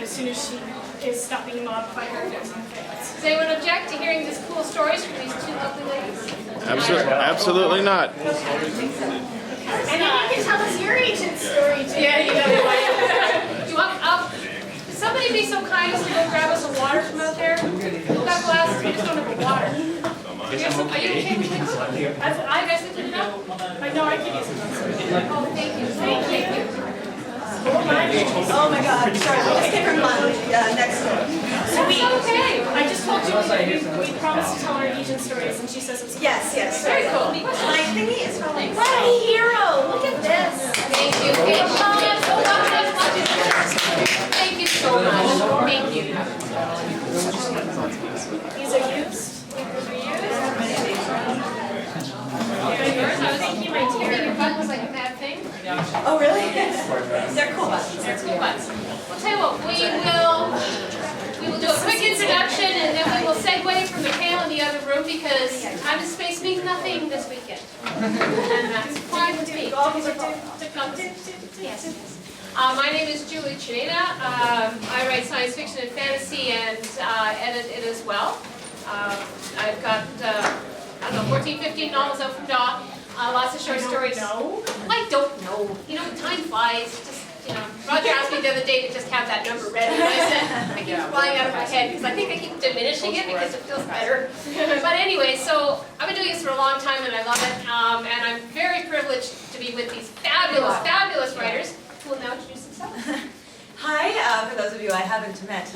as soon as she is stopped being mobbed by her fails. Does anyone object to hearing these cool stories from these two lovely ladies? Absolutely not. And then you can tell us your ancient story too. Yeah, you know. Do you want somebody be so kind as to go grab us a water from out there? We've got glasses, we just don't have water. Are you okay with this? I guys lifted it up? No, I can use it. Oh, thank you. Thank you. Oh my God, sorry, let's take her next door. So okay. I just told Julie we promised to tell her Asian stories, and she says it's Yes. Very cool. My thingy is from like, what a hero! Look at this. Thank you. Thank you so much. Thank you. These are used. I was thinking your butt was like a bad thing. oh really? They're cool buttons. They're cool butts. We'll tell you what, we will do a quick introduction and then we will segue from the panel in the other room because time and space means nothing this weekend. And that's fine with me. Yes. My name is Julie Ichida. I write science fiction and fantasy and edit it as well. I've got, 14, 15 novels out from Daw. Lots of short stories. No. I don't know. You know, time flies. Just, Roger asked me the other day to just have that number ready. And I said, I keep flying out of my head because I think I keep diminishing it because it feels better. But anyway, so I've been doing this for a long time and I love it. And I'm very privileged to be with these fabulous, fabulous writers who will now introduce themselves. Hi, for those of you I haven't met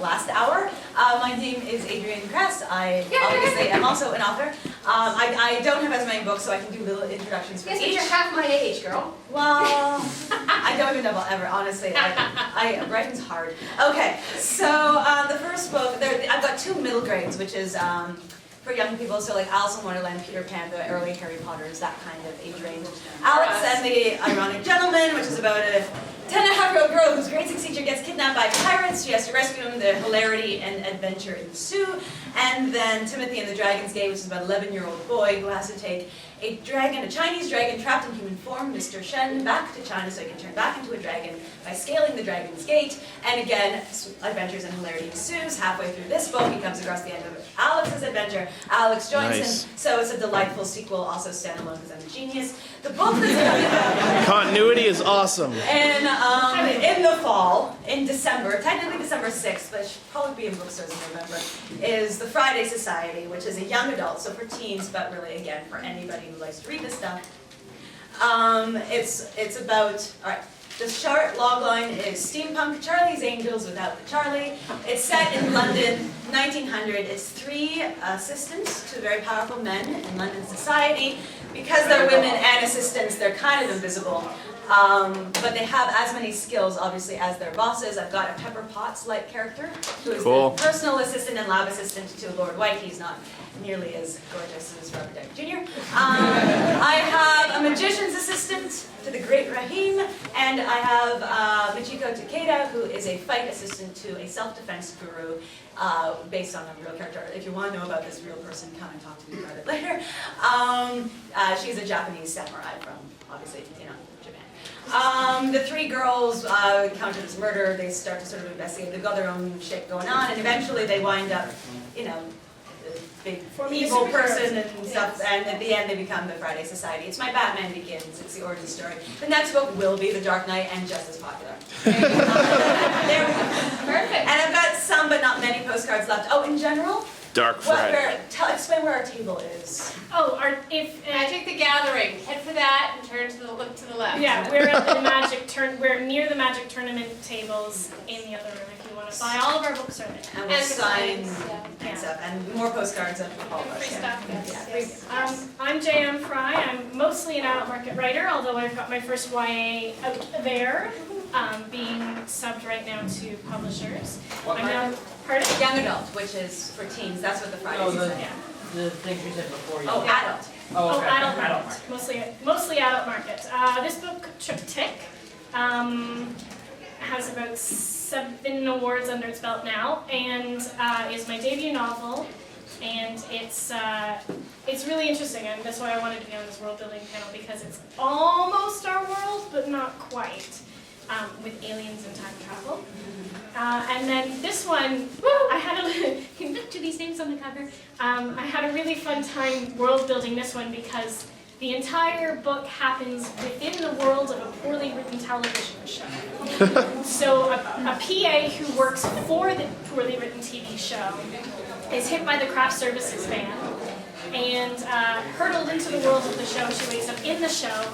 last hour, my name is Adrienne Kress. I obviously am also an author. I don't have as many books, so I can do little introductions for Yes, but each. you're half my age, girl. Well, I don't even know if I'll ever, honestly. Writing's hard. Okay, so the first book, I've got two middle grades, which is for young people, so like Alice in Wonderland, Peter Pan, the early Harry Potters, that kind of age range. Alex and the Ironic Gentleman, which is about a 10-and-a-half-year-old girl whose grade 6 teacher gets kidnapped by pirates. She has to rescue him. The hilarity and adventure ensue. And then Timothy and the Dragon's Gate, which is about an 11-year-old boy who has to take a Chinese dragon trapped in human form, Mr. Shen, back to China so he can turn back into a dragon by scaling the Dragon's Gate. And again, adventures and hilarity ensues. Halfway through this book, he comes across the end of Alex's adventure. Alex joins him, so it's a delightful sequel, also standalone because I'm a genius. The book that's coming out Continuity is awesome. in the fall, in December, technically December 6th, but it should probably be in bookstores in November, is The Friday Society, which is a young adult, so for teens, but really, again, for anybody who likes to read this stuff. It's about, all right, the short logline is Steampunk Charlie's Angels without the Charlie. It's set in London, 1900. It's 3 assistants to very powerful men in London society. Because they're women and assistants, they're kind of invisible. But they have as many skills, obviously, as their bosses. I've got a Pepper Potts-like character, who is the personal assistant and lab assistant to Lord White. He's not nearly as gorgeous as Robert Downey Jr. I have a magician's assistant to the great Rahim, and I have Michiko Takeda, who is a fight assistant to a self-defense guru, based on a real character. If you want to know about this real person, come and talk to me about it later. She's a Japanese samurai from, obviously, Japan. The 3 girls encounter this murder. They start to sort of investigate. They've got their own shit going on, and eventually they wind up, big evil person and stuff, and at the end they become the Friday Society. It's my Batman Begins. It's the origin story. The next book will be The Dark Knight, and just as popular. There we go. Perfect. And I've got some, but not many postcards left. Oh, in general, Dark Friday. explain where our table is. Oh, Magic the Gathering. Head for that and turn to the look to the left. yeah, we're at the we're near the Magic Tournament tables in the other room. If you want to buy, all of our books are there. And we'll sign Yeah. and stuff, and more postcards of all of us. Free stuff. Yes. I'm J.M. Fry. I'm mostly an adult market writer, although I've got my first YA out there, being subbed right now to publishers. What market? Pardon? Young adult, which is for teens. That's what the Fridays is. Yeah. The things you said before. Oh, adult. Oh, okay. Adult Adult market. Mostly adult market. This book, Triptych, has about 7 awards under its belt now, and is my debut novel. And it's really interesting, and that's why I wanted to be on this world building panel, because it's almost our world, but not quite. with aliens and time travel. And then this one, I had a can look to these names on the cover. I had a really fun time world building this one because the entire book happens within the world of a poorly written television show. So a PA who works for the poorly written TV show is hit by the craft services van and hurtled into the world of the show. She wakes up in the show,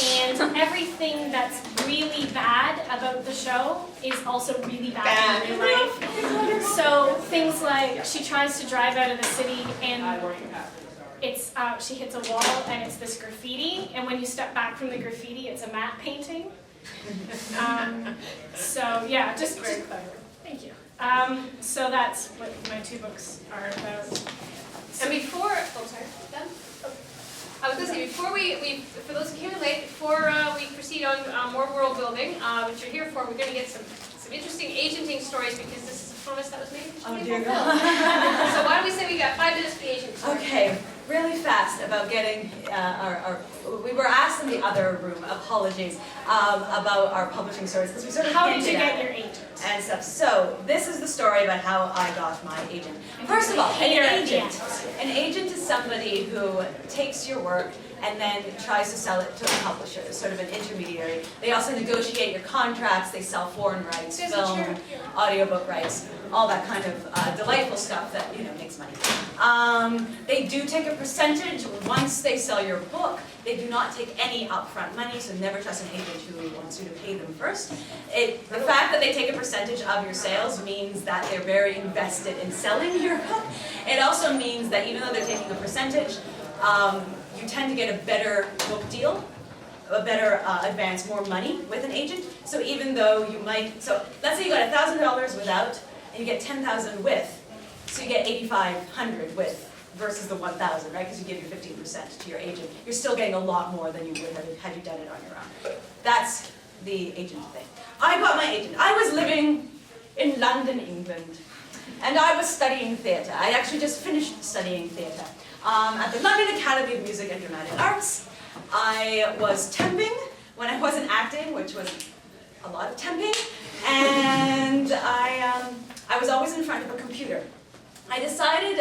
and everything that's really bad about the show is also really bad in real life. So things like she tries to drive out of the city and it's she hits a wall and it's this graffiti, and when you step back from the graffiti, it's a matte painting. So yeah, just clever. Thank you. So that's what my 2 books are about. And before, sorry, done? I was going to say, before we for those who came in late, before we proceed on more world building, which you're here for, we're going to get some interesting agenting stories because this is a promise that was made. Oh dear God. So why don't we say we got 5 minutes for the agent story? Okay, really fast about getting we were asked in the other room, apologies, about our publishing stories because we sort of How did hinted you at get it your agent? and stuff. So this is the story about how I got my agent. First of all, an agent is somebody who takes your work and then tries to sell it to a publisher, sort of an intermediary. They also negotiate your contracts, they sell foreign rights, film, audiobook rights, all that kind of delightful stuff that, makes money. They do take a percentage once they sell your book. They do not take any upfront money, so never trust an agent who wants you to pay them first. The fact that they take a percentage of your sales means that they're very invested in selling your book. It also means that even though they're taking a percentage, you tend to get a better book deal, a better advance, more money with an agent. So even though you might, so let's say you got $1,000 without, and you get $10,000 with, so you get $8,500 with versus the $1,000, right? Because you give your 15% to your agent. You're still getting a lot more than you would have had you done it on your own. That's the agent thing. I got my agent. I was living in London, England, and I was studying theatre. I actually just finished studying theatre at the London Academy of Music and Dramatic Arts. I was temping when I wasn't acting, which was a lot of temping, and I was always in front of a computer. I decided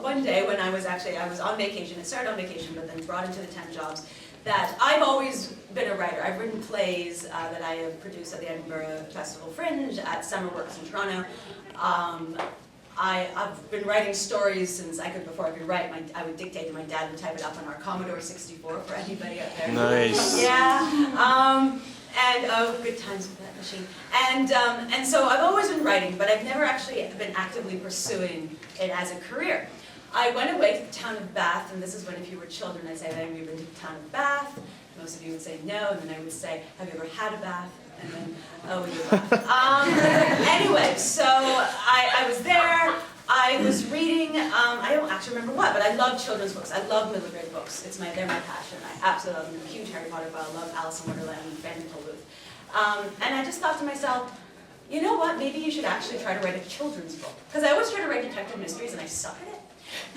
one day when I was on vacation, I started on vacation but then brought into the temp jobs, that I've always been a writer. I've written plays that I have produced at the Edinburgh Festival Fringe, at Summer Works in Toronto. I've been writing stories since before I could write. I would dictate to my dad and type it up on our Commodore 64 for anybody out there. Nice. Yeah. And good times with that machine. And so I've always been writing, but I've never actually been actively pursuing it as a career. I went away to the town of Bath, and this is when if you were children, I'd say, have you been to the town of Bath? Most of you would say no, and then I would say, have you ever had a bath? And then, oh, you laugh. Anyway, so I was there. I was reading, I don't actually remember what, but I love children's books. I love middle grade books. They're my passion. I absolutely love them. I'm a huge Harry Potter fan. I love Alice in Wonderland and Fantasy Booth. And I just thought to myself, you know what, maybe you should actually try to write a children's book. Because I always try to write detective mysteries and I suck at it.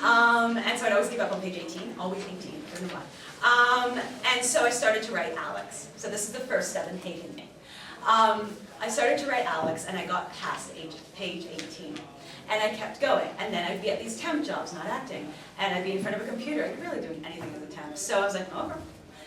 And so I'd always give up on page 18, always 18, I don't know why. And so I started to write Alex. So this is the first step in hating me. I started to write Alex and I got past page 18. And I kept going, and then I'd be at these temp jobs, not acting, and I'd be in front of a computer, I'd really doing anything as a temp. So I was like, oh.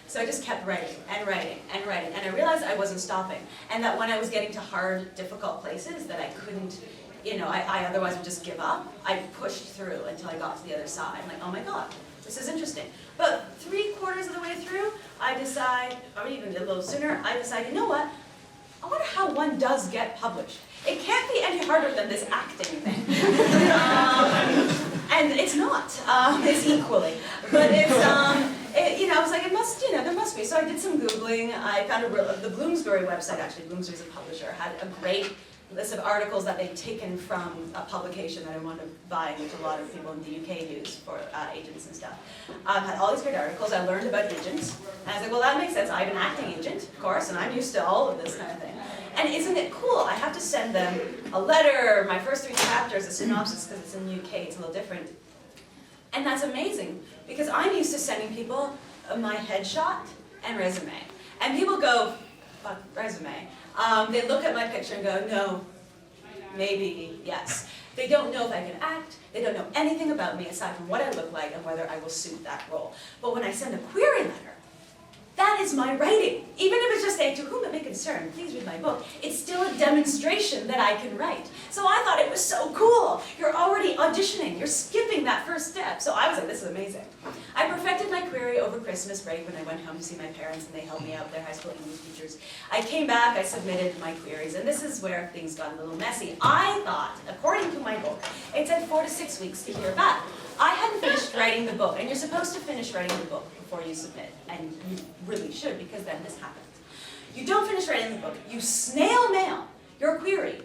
So I just kept writing, and writing, and writing, and I realized I wasn't stopping, and that when I was getting to hard, difficult places that I couldn't, I otherwise would just give up, I pushed through until I got to the other side. I'm like, oh my God, this is interesting. But 3/4 of the way through, I decide, or even a little sooner, I decide, you know what? I wonder how one does get published. It can't be any harder than this acting thing. And it's not. It's equally. But it's, I was like, there must be. So I did some Googling. I found the Bloomsbury website, actually, Bloomsbury's a publisher, had a great list of articles that they'd taken from a publication that I wanted to buy, which a lot of people in the UK use for agents and stuff. Had all these great articles. I learned about agents. And I was like, well, that makes sense. I have an acting agent, of course, and I'm used to all of this kind of thing. And isn't it cool? I have to send them a letter, my first 3 chapters, a synopsis, because it's in the UK, it's a little different. And that's amazing, because I'm used to sending people my headshot and resume. And people go, fuck, resume. They look at my picture and go, no, maybe, yes. They don't know if I can act. They don't know anything about me aside from what I look like and whether I will suit that role. But when I send a query letter, that is my writing. Even if it's just saying, to whom it may concern, please read my book, it's still a demonstration that I can write. So I thought it was so cool. You're already auditioning. You're skipping that first step. So I was like, this is amazing. I perfected my query over Christmas break when I went home to see my parents and they helped me out, their high school English teachers. I came back, I submitted my queries, and this is where things got a little messy. I thought, according to my book, it said 4 to 6 weeks to hear back. I hadn't finished writing the book, and you're supposed to finish writing the book before you submit, and you really should, because then this happens. You don't finish writing the book, you snail mail your query.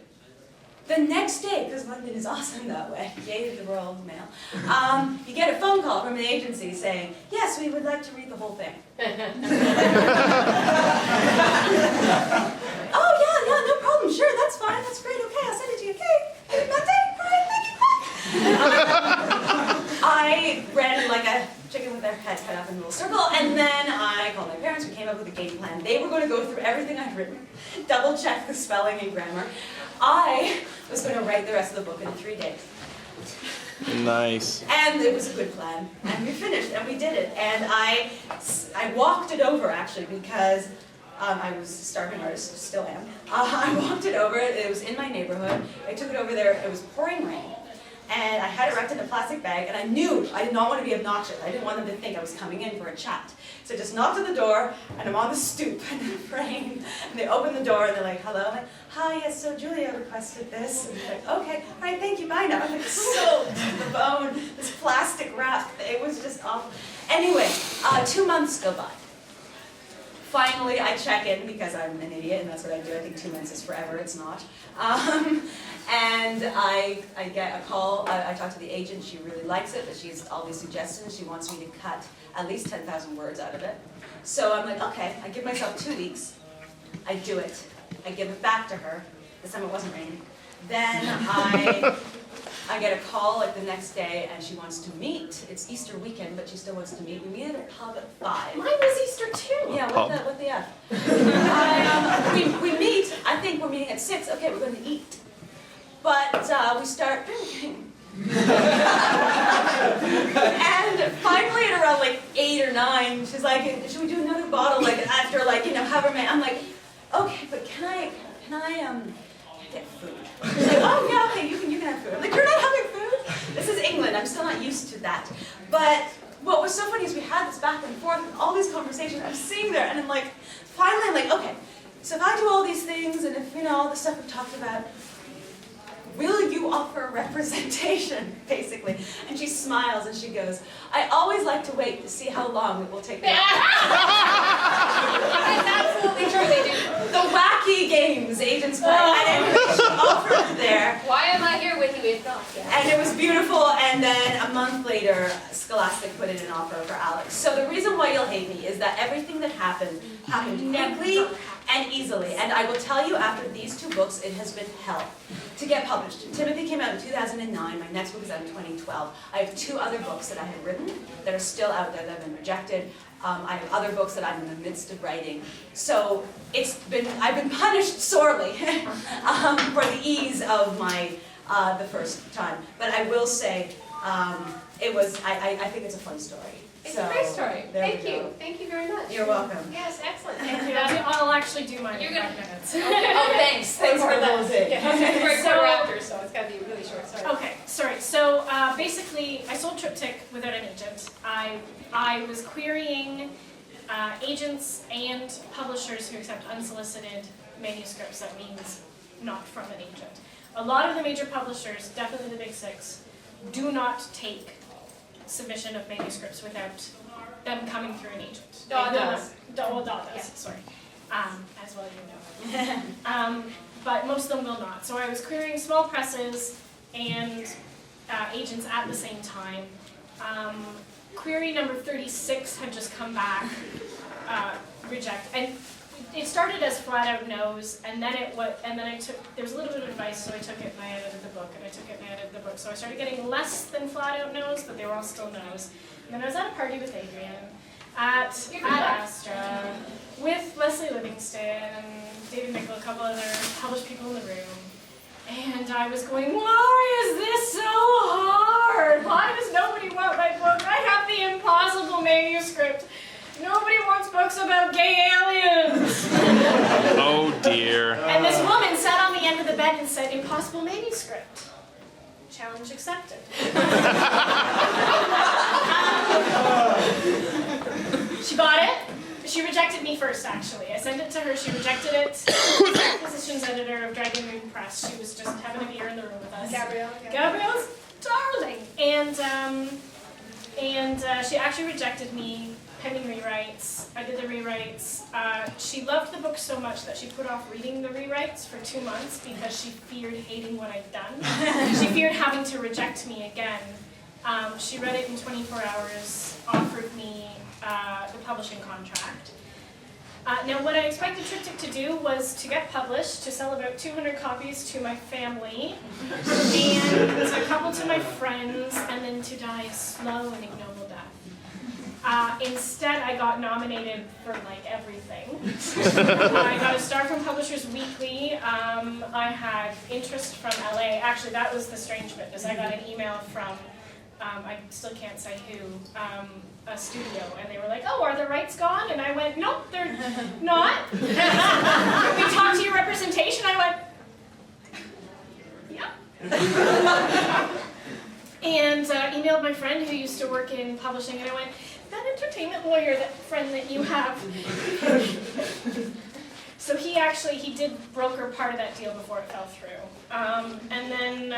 The next day, because London is awesome that way, yay the Royal Mail, you get a phone call from an agency saying, yes, we would like to read the whole thing. Oh yeah, no problem, sure, that's fine, that's great, okay, I'll send it to you, okay, have a good day, all right, thank you, bye. I ran like a chicken with their head cut off in a little circle, and then I called my parents, we came up with a game plan. They were going to go through everything I'd written, double check the spelling and grammar. I was going to write the rest of the book in 3 days. Nice. And it was a good plan, and we finished, and we did it. And I walked it over, actually, because I was a starving artist, still am. I walked it over, it was in my neighborhood. I took it over there, it was pouring rain. And I had it wrapped in a plastic bag, and I knew I did not want to be obnoxious. I didn't want them to think I was coming in for a chat. So I just knocked on the door, and I'm on the stoop in the rain. And they open the door, and they're like, hello. I'm like, hi, yes, so Julia requested this. And they're like, okay, all right, thank you, bye now. I'm like, soaked to the bone, this plastic wrap. It was just awful. Anyway, 2 months go by. Finally, I check in because I'm an idiot, and that's what I do. I think 2 months is forever. It's not. And I get a call. I talk to the agent. She really likes it, but she has all these suggestions. She wants me to cut at least 10,000 words out of it. So I'm like, okay. I give myself 2 weeks. I do it. I give it back to her. This time it wasn't raining. Then I get a call like the next day, and she wants to meet. It's Easter weekend, but she still wants to meet. We meet at a pub at 5. Mine was Easter too. Yeah, what the F? We meet, I think we're meeting at 6. Okay, we're going to eat. But we start drinking. And finally at around like 8 or 9, she's like, should we do another bottle like after like, however many? I'm like, okay, but can I get food? She's like, oh yeah, okay, you can have food. I'm like, you're not having food? This is England, I'm still not used to that. But what was so funny is we had this back and forth, all these conversations. I'm sitting there and I'm like, finally I'm like, okay, so if I do all these things and if, all the stuff we talked about, will you offer representation, basically? And she smiles and she goes, I always like to wait to see how long it will take me. That's absolutely true, they do. The wacky games agents play. And anyway, she offered there. Why am I here with you if not? Yeah. And it was beautiful, and then a month later, Scholastic put in an offer for Alex. So the reason why you'll hate me is that everything that happened quickly and easily. And I will tell you, after these 2 books, it has been hell to get published. Timothy came out in 2009. My next book is out in 2012. I have 2 other books that I have written that are still out there that have been rejected. I have other books that I'm in the midst of writing. So I've been punished sorely for the ease of my the first time. But I will say, I think it's a fun story. It's a great story. Thank you. Go. Thank you very much. You're welcome. Yes, excellent. Thank you. I'll actually do mine in You're 5 minutes. Oh, thanks. Thanks for the little thing. We're a quarter after, so it's got to be really short. Sorry. Okay, sorry. So basically, I sold Triptych without an agent. I was querying agents and publishers who accept unsolicited manuscripts. That means not from an agent. A lot of the major publishers, definitely the big 6, do not take submission of manuscripts without them coming through an agent. DAW does. DAW does, Yeah. sorry. As well you know. But most of them will not. So I was querying small presses and agents at the same time. Query number 36 had just come back, reject. And it started as flat out no's, and then I took, there was a little bit of advice, so I took it and I edited the book, and I took it and I edited the book. So I started getting less than flat out no's, but they were all still no's. And then I was at a party with Adrian, at Astra with Leslie Livingston and David Mickle, a couple other published people in the room. And I was going, why is this so hard? Why does nobody want my book? I have the impossible manuscript. Nobody wants books about gay aliens. Oh dear. And this woman sat on the end of the bed and said, impossible manuscript. Challenge accepted. She bought it. She rejected me first, actually. I sent it to her. She rejected it. Acquisitions editor of Dragon Moon Press. She was just having a beer in the room with us. Gabrielle's darling. And she actually rejected me, pending rewrites. I did the rewrites. She loved the book so much that she put off reading the rewrites for 2 months because she feared hating what I'd done. She feared having to reject me again. She read it in 24 hours, offered me the publishing contract. Now, what I expected Triptych to do was to get published, to sell about 200 copies to my family, and a couple to my friends, and then to die a slow and ignoble death. Instead, I got nominated for like everything. I got a star from Publishers Weekly. I had interest from LA. Actually, that was the strange bit, is I got an email from, I still can't say who, a studio, and they were like, oh, are the rights gone? And I went, nope, they're not. We talked to your representation. I went, yeah. And emailed my friend who used to work in publishing, and I went, that entertainment lawyer, that friend that you have. So he did broker part of that deal before it fell through. And then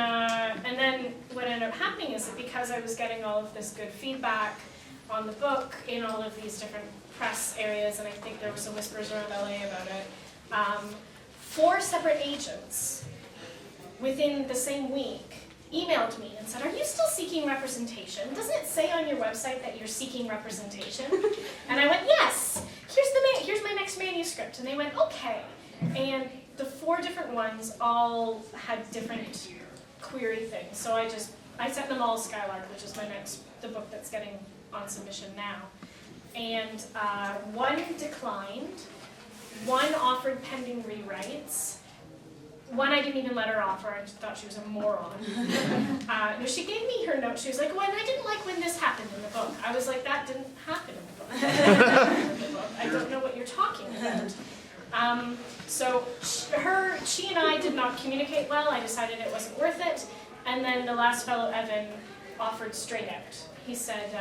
what ended up happening is that because I was getting all of this good feedback on the book in all of these different press areas, and I think there were some whispers around LA about it, 4 separate agents within the same week emailed me and said, are you still seeking representation? Doesn't it say on your website that you're seeking representation? And I went, yes, here's my next manuscript. And they went, okay. And the 4 different ones all had different query things. So I sent them all Skylark, which is the book that's getting on submission now. And 1 declined, 1 offered pending rewrites, 1 I didn't even let her offer. I just thought she was a moron. No, she gave me her note. She was like, well, I didn't like when this happened in the book. I was like, that didn't happen in the book. That didn't happen in the book. I don't know what you're talking about. So she and I did not communicate well. I decided it wasn't worth it. And then the last fellow, Evan, offered straight out. He said,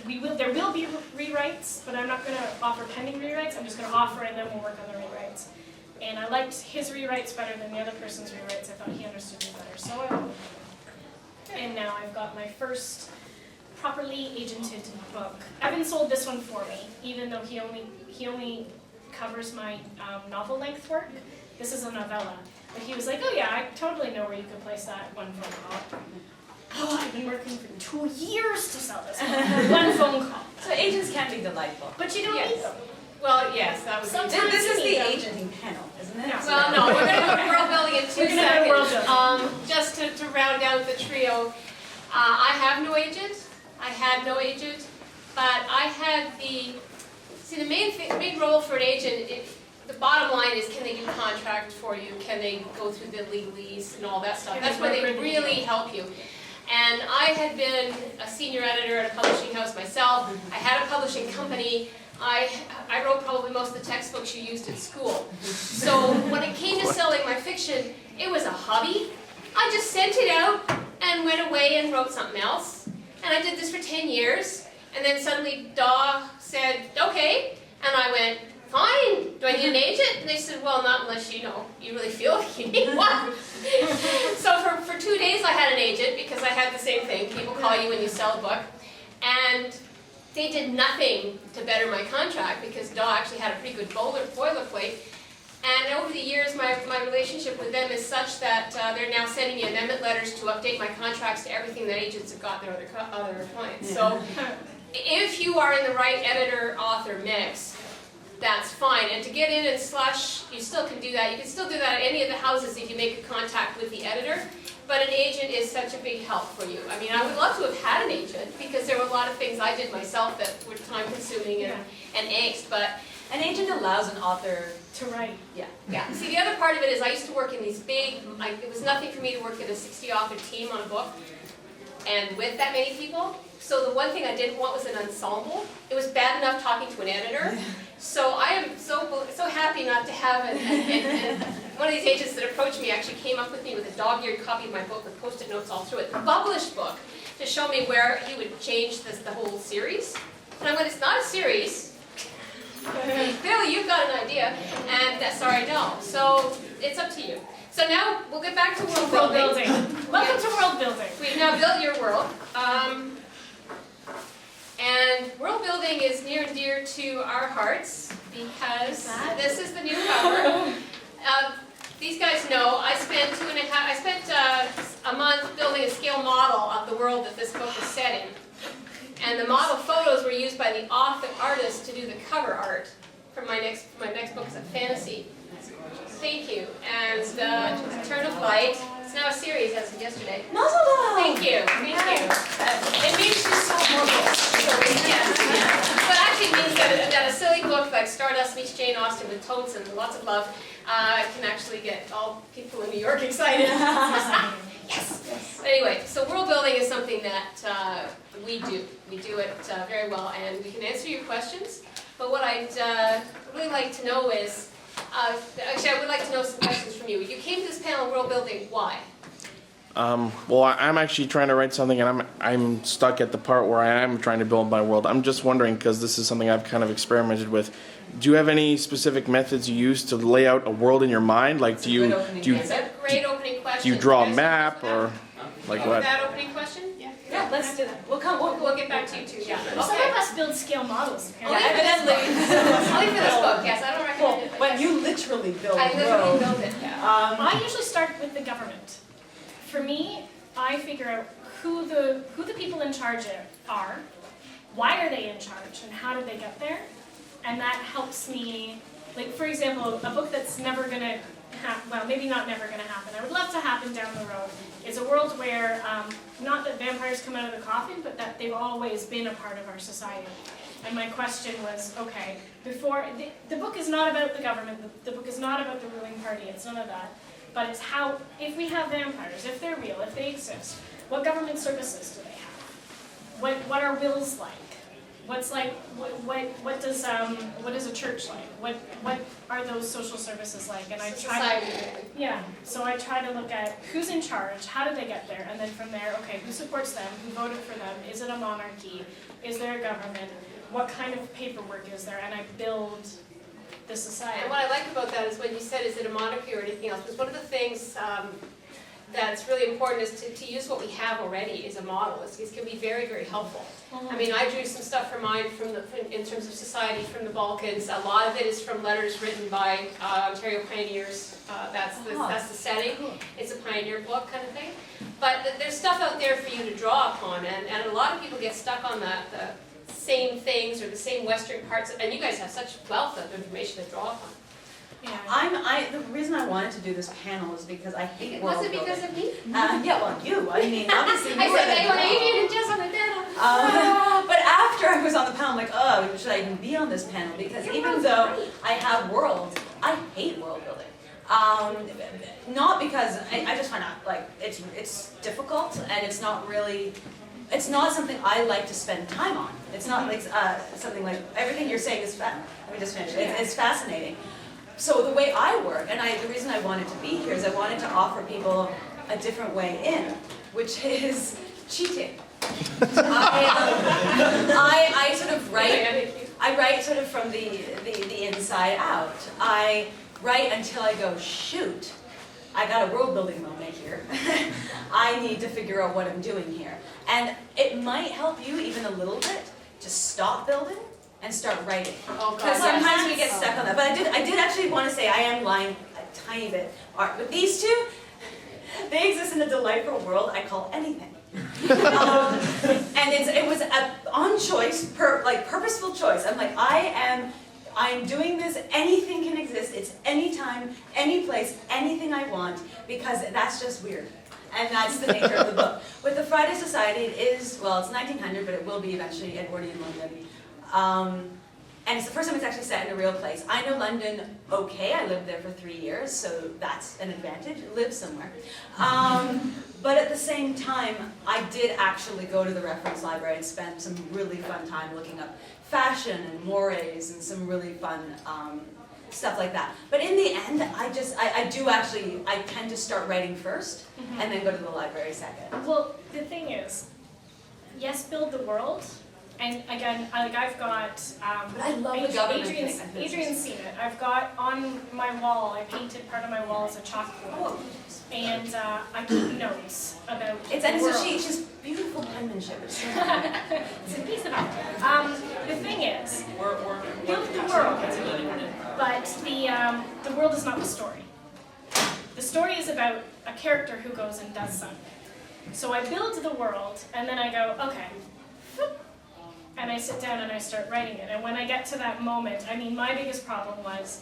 there will be rewrites, but I'm not going to offer pending rewrites. I'm just going to offer, and then we'll work on the rewrites. And I liked his rewrites better than the other person's rewrites. I thought he understood me better, so I went. And now I've got my first properly agented book. Evan sold this one for me, even though he only covers my novel length work. This is a novella. But he was like, oh yeah, I totally know where you could place that 1 phone call. Oh, I've been working for 2 years to sell this one. 1 phone call. So agents can be delightful. But you don't need them. Well, yes, that was. Sometimes This is you the need them. agenting panel, isn't it? No. Well, no, we're going to go to world building in 2 We're gonna go to world seconds. Just to round out the trio, I have no agent. I had no agent, but I had the main role for an agent. The bottom line is, can they do contract for you? Can they go through the legalese and all that stuff? That's where they really help you. And I had been a senior editor at a publishing house myself. I had a publishing company. I wrote probably most of the textbooks you used at school. So when it came to selling my fiction, it was a hobby. I just sent it out and went away and wrote something else. And I did this for 10 years. And then suddenly Daw said, okay. And I went, fine, do I need an agent? And they said, well, not unless you really feel like you need one. So for 2 days I had an agent because I had the same thing. People call you when you sell a book. And they did nothing to better my contract because Daw actually had a pretty good boilerplate. And over the years, my relationship with them is such that they're now sending me amendment letters to update my contracts to everything that agents have got their other clients. So if you are in the right editor-author mix, that's fine. And to get in and slush, you still can do that. You can still do that at any of the houses if you make a contact with the editor. but an agent is such a big help for you. I mean, I would love to have had an agent, because there were a lot of things I did myself that were time-consuming and angst, but An agent allows an author To write. yeah. See, the other part of it is I used to work in these big, it was nothing for me to work in a 60-author team on a book, and with that many people. So the one thing I didn't want was an ensemble. It was bad enough talking to an editor. So I am so happy not to have it. And one of these agents that approached me actually came up with me with a dog-eared copy of my book with Post-it notes all through it, the published book, to show me where he would change the whole series. And I went, it's not a series. Clearly you've got an idea, and sorry, no. So it's up to you. So now we'll get back to world building. Welcome to world building. We've now built your world. And world building is near and dear to our hearts because this is the new cover. These guys know I spent a month building a scale model of the world that this book is set in. And the model photos were used by the artist to do the cover art for my next book is a fantasy. Thank you. And Turn of Light. It's now a series as of yesterday. Thank you. It makes you so mobile. But actually it means that a silly book like Stardust meets Jane Austen with totes and lots of love can actually get all people in New York excited. Yes. But anyway, so world building is something that we do. We do it very well, and we can answer your questions. But what I'd really like to know is, actually I would like to know some questions from you. You came to this panel on world building, why? Well, I'm actually trying to write something, and I'm stuck at the part where I am trying to build my world. I'm just wondering, because this is something I've kind of experimented with. Do you have any specific methods you use to lay out a world in your mind? Like, It's a great opening question. do you draw a map, or like what? That opening question? Yeah, let's do that. We'll get back to you too. Yeah. Some of us build scale models. Only apparently. for this book, yes. I don't recommend it. But you literally build I a literally road. built it, yeah. I usually start with the government. For me, I figure out who the people in charge are, why are they in charge, and how did they get there, and that helps me. Like, for example, a book that's never gonna happen, well, maybe not never gonna happen, I would love to happen down the road, is a world where, not that vampires come out of the coffin, but that they've always been a part of our society. And my question was, okay, before, the book is not about the government, the book is not about the ruling party, it's none of that, but it's how, if we have vampires, if they're real, if they exist, what government services do they have? What are wills like? What's like, what does a church like? What are those social services like? And I try to, so I try to look at who's in charge, how did they get there, and then from there, okay, who supports them, who voted for them, is it a monarchy, is there a government, what kind of paperwork is there, and I build the society. And what I like about that is when you said, is it a monarchy or anything else? Because one of the things that's really important is to use what we have already as a model. It can be very, very helpful. I mean, I drew some stuff for mine in terms of society from the Balkans. A lot of it is from letters written by Ontario pioneers. That's the setting. It's a pioneer book kind of thing. But there's stuff out there for you to draw upon, and a lot of people get stuck on the same things or the same Western parts, and you guys have such wealth of information to draw upon. Yeah. The reason I wanted to do this panel is because I hate world Was it building. because of me? Yeah, well, you. I mean, obviously you I were said, the I want draw. Adrian and Jess on the panel. But after I was on the panel, I'm like, oh, should I even be on this panel? Because even though I have worlds, I hate world building. Not because I just find out like it's difficult and it's not something I like to spend time on. It's not like something like everything you're saying is let me just finish. It's fascinating. So the way I work, and the reason I wanted to be here is I wanted to offer people a different way in, which is cheating. I sort of write. I write sort of from the inside out. I write until I go, shoot, I got a world building moment here. I need to figure out what I'm doing here. And it might help you even a little bit to stop building and start writing. Oh, Because God, sometimes we get stuck on that. But I did actually want to say I am lying a tiny bit. But these two, they exist in a delightful world I call anything. And it was on choice, purposeful choice. I'm like, I am I'm doing this, anything can exist, it's anytime, any place, anything I want, because that's just weird. And that's the nature of the book. With the Friday Society, it is, well, it's 1900, but it will be eventually Edwardian London. And it's the first time it's actually set in a real place. I know London okay, I lived there for 3 years, so that's an advantage, live somewhere. But at the same time, I did actually go to the reference library and spend some really fun time looking up fashion and mores and some really fun stuff like that. But in the end, I tend to start writing first and then go to the library second. Well, the thing is, yes, build the world. And again, I've got, But I love the government Adrian's, thing. Adrian's seen it. I've got on my wall, I painted part of my wall as a chalkboard. Oh. And I keep notes about It's the world. it's just beautiful penmanship. It's a piece of art. The thing is, build the world, but the world is not the story. The story is about a character who goes and does something. So I build the world, and then I go, okay, and I sit down and I start writing it. And when I get to that moment, I mean, my biggest problem was,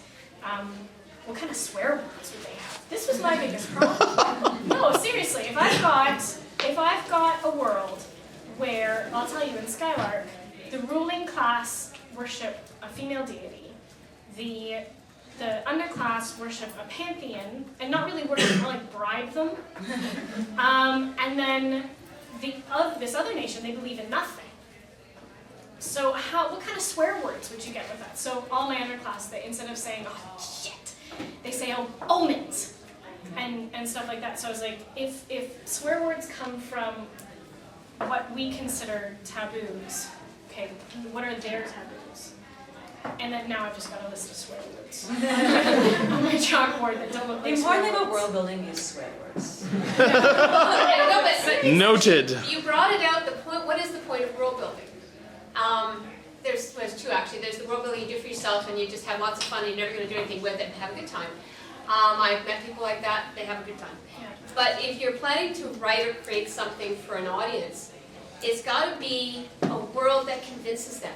what kind of swear words would they have? This was my biggest problem. No, seriously, if I've got a world where, I'll tell you, in Skylark, the ruling class worship a female deity, the underclass worship a pantheon, and not really worship, more like bribe them, and then this other nation, they believe in nothing. So what kind of swear words would you get with that? So all my underclass, they, instead of saying, oh, shit, they say, oh, omens, and stuff like that. So I was like, if swear words come from what we consider taboos, okay, what are their taboos? And then now I've just got a list of swear words on my chalkboard that don't look The like important thing swear about words. world building is swear words. No, but Noted. you brought it out, the point, what is the point of world building? There's two actually. There's the world building you do for yourself and you just have lots of fun and you're never going to do anything with it and have a good time. I've met people like that, they have a good time. Yeah. But if you're planning to write or create something for an audience, it's got to be a world that convinces them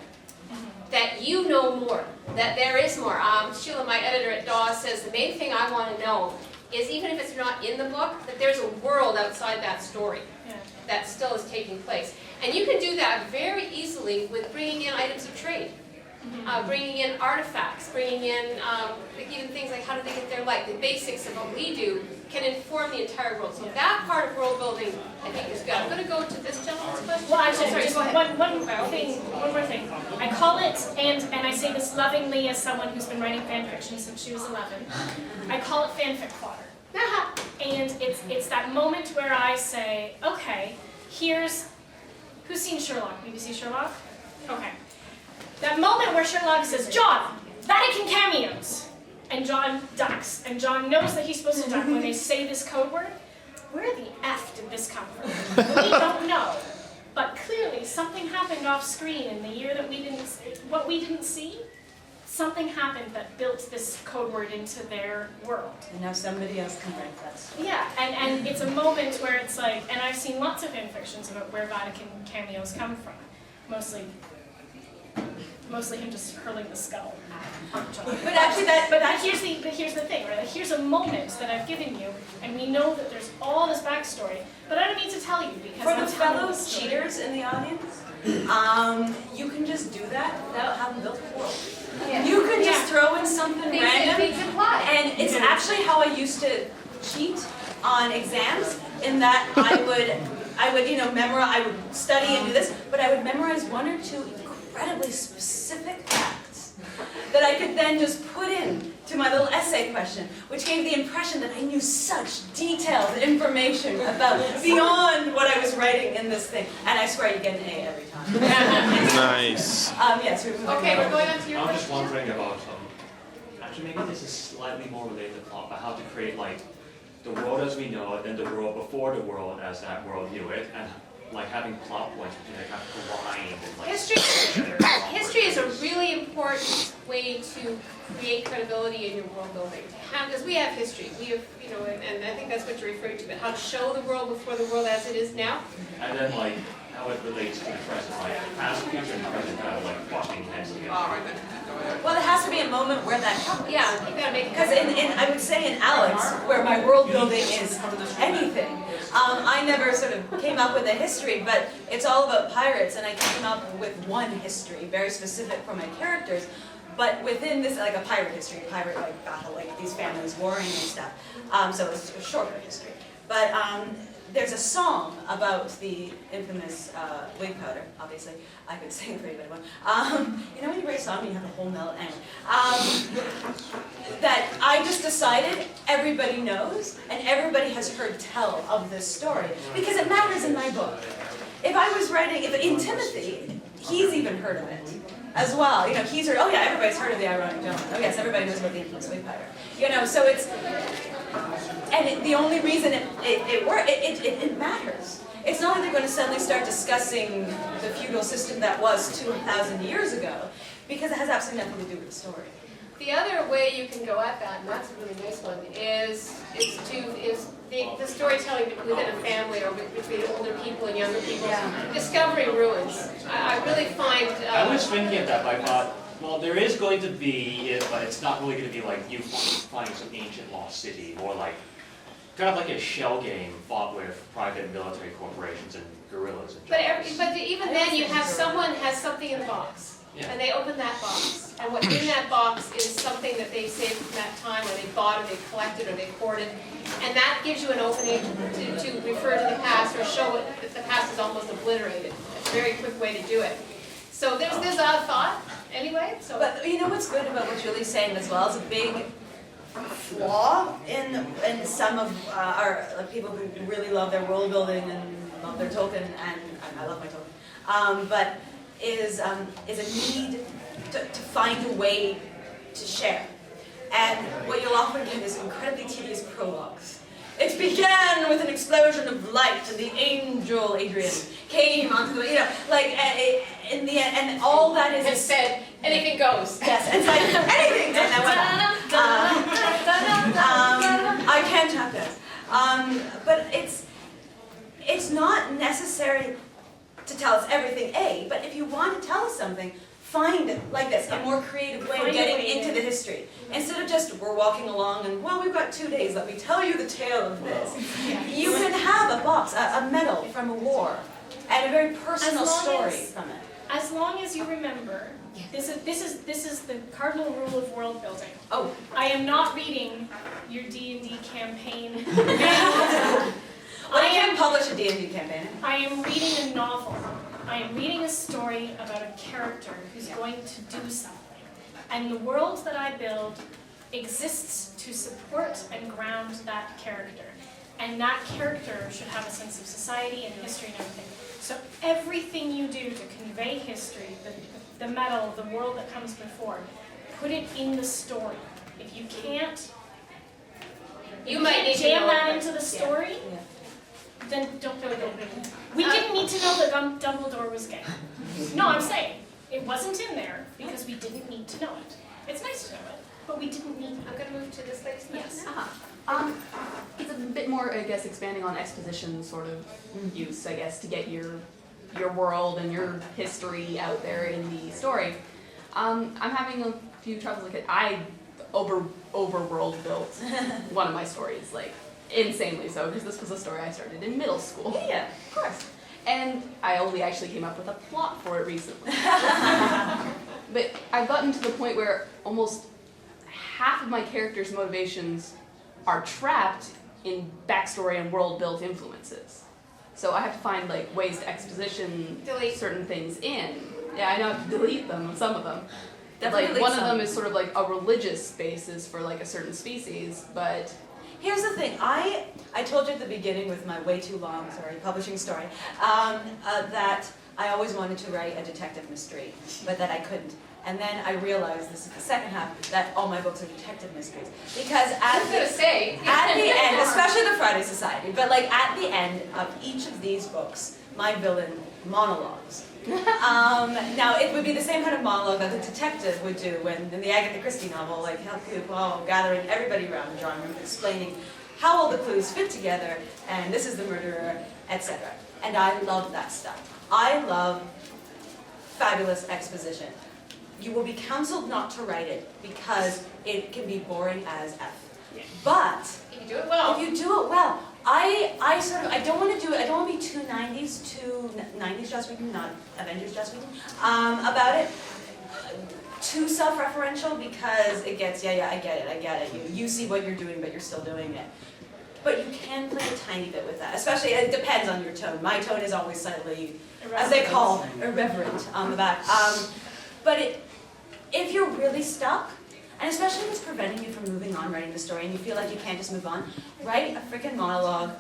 that you know more, that there is more. Sheila, my editor at Dawes, says the main thing I want to know is, even if it's not in the book, that there's a world outside that story Yeah. that still is taking place. And you can do that very easily with bringing in items of trade, bringing in artifacts, bringing in like even things like how do they get their light. The basics of what we do can inform the entire world. So that part of world building, I think, is good. I'm going to go to this gentleman's question. Well, actually, Sorry, just go ahead. one more thing. I call it, and I say this lovingly as someone who's been writing fan fiction since she was 11, I call it fanfic fodder. And it's that moment where I say, okay, who's seen Sherlock? BBC Sherlock? Okay. That moment where Sherlock says, John, Vatican cameos! And John ducks. And John knows that he's supposed to duck when they say this code word. Where the F did this come from? We don't know. But clearly something happened off screen in the year that we didn't see. Something happened that built this code word into their world. And now somebody else can write that. Yeah, and it's a moment where it's like, and I've seen lots of fan fictions about where Vatican cameos come from. Mostly him just hurling the skull at John. But actually here's the thing, right? Like, here's a moment that I've given you, and we know that there's all this backstory, but I don't need to tell you because for the I'm telling fellow the story. cheaters in the audience, you can just do that without having built a world. Yeah. You can just throw in something random, Things apply. and it's actually how I used to cheat on exams. In that I would memorize, I would study and do this, but I would memorize one or two incredibly specific facts that I could then just put in to my little essay question, which gave the impression that I knew such detailed information about beyond what I was writing in this thing. And I swear you get an A every time. Nice. Yes, we're moving Okay, on. we're going on to your I'm just question. wondering about, actually maybe this is slightly more related to plot, but how to create like the world as we know it, and the world before the world as that world knew it, and like having plot points between like kind of blind and like History is a really important way to create credibility in your world building. Because we have history, we have, and I think that's what you're referring to, but how to show the world before the world as it is now. And then like how it relates to the present, like the past, future, and the present kind of like bumping heads together. Well, there has to be a moment where that happens. Yeah, you gotta make it. Because I would say in Alex, where my world building is anything, I never sort of came up with a history, but it's all about pirates, and I came up with one history, very specific for my characters. But within this, like a pirate history, pirate like battle, like these families warring and stuff. So it's a shorter history. But there's a song about the infamous wig powder, obviously. I could sing for you, but I won't. You know when you write a song and you have the whole melody? Anyway, that I just decided everybody knows, and everybody has heard tell of this story, because it matters in my book. If I was writing, if in Timothy, he's even heard of it as well. You know, he's heard, oh yeah, everybody's heard of the ironic gentleman. Oh yes, everybody knows about the infamous wig powder. You know, so it's, the only reason it matters. It's not that they're going to suddenly start discussing the feudal system that was 2,000 years ago, because it has absolutely nothing to do with the story. The other way you can go at that, and that's a really nice one, is the storytelling within a family or between older people and younger people. Yeah. Discovering ruins. I really find. I was thinking of that, but I thought, well, there is going to be it, but it's not really going to be like you finding some ancient lost city, more like kind of like a shell game fought with private military corporations and guerrillas. And But even then, you have someone has something in the box, Yeah. and they open that box, and what's in that box is something that they saved from that time, or they bought, or they collected, or they hoarded, and that gives you an opening to refer to the past or show it that the past is almost obliterated. It's a very quick way to do it. So there's a thought anyway. So. But you know what's good about what Julie's saying as well is a big flaw in some of our people who really love their world building and love their Tolkien, and I love my Tolkien, but is a need to find a way to share. And what you'll often get is incredibly tedious prologues. It began with an explosion of light, and the angel Adrian came onto the, you know, like in the end, and all that is Has said anything goes. yes, it's like anything. And I can't have this. But it's not necessary to tell us everything, A, but if you want to tell us something, find, like this, a more creative way of getting into the history. Instead of just, we're walking along and, well, we've got 2 days, let me tell you the tale of this. You can have a box, a medal from a war, and a very personal story from it. As long as you remember, this is the cardinal rule of world building. Oh, I am not reading your D&D campaign. well, I can publish a D&D campaign. I am reading a novel. I am reading a story about a character who's going to do something. And the world that I build exists to support and ground that character. And that character should have a sense of society and history and everything. So everything you do to convey history, the metal, the world that comes before, put it in the story. If you can't, You might need to jam know that it. into the story, Yeah. then don't do it. We didn't need to know that Dumbledore was gay. No, I'm saying, it wasn't in there because we didn't need to know it. It's nice to know it, but we didn't need I'm going to move to this next Yes. now. It's a bit more, I guess, expanding on exposition sort of use, I guess, to get your world and your history out there in the story. I'm having a few troubles. Like I over world built one of my stories, like insanely so, because this was a story I started in middle school. Yeah. Of course. And I only actually came up with a plot for it recently. But I've gotten to the point where almost half of my characters' motivations are trapped in backstory and world-built influences. So I have to find like ways to exposition Delete. certain things in. Yeah, I know I have to delete them, some of them. Definitely Like one of some. them is sort of like a religious basis for like a certain species, but Here's the thing, I told you at the beginning with my way too long, publishing story, that I always wanted to write a detective mystery, but that I couldn't. And then I realized, this is the second half, that all my books are detective mysteries. Because I was going to say. at the end, especially the Friday Society, but like at the end of each of these books, my villain monologues. Now it would be the same kind of monologue that the detective would do when in the Agatha Christie novel, like gathering everybody around the drawing room, explaining how all the clues fit together, and this is the murderer, etc. And I love that stuff. I love fabulous exposition. You will be counseled not to write it because it can be boring as F. But If you do it well. if you do it well, I don't want to do it, I don't want to be too 90s Joss Whedon, not Avengers Joss Whedon, about it. Too self-referential because it gets, yeah, I get it. You see what you're doing, but you're still doing it. But you can play a tiny bit with that, especially, it depends on your tone. My tone is always slightly, as they call, irreverent on the back. But if you're really stuck, and especially if it's preventing you from moving on writing the story and you feel like you can't just move on, write a freaking monologue,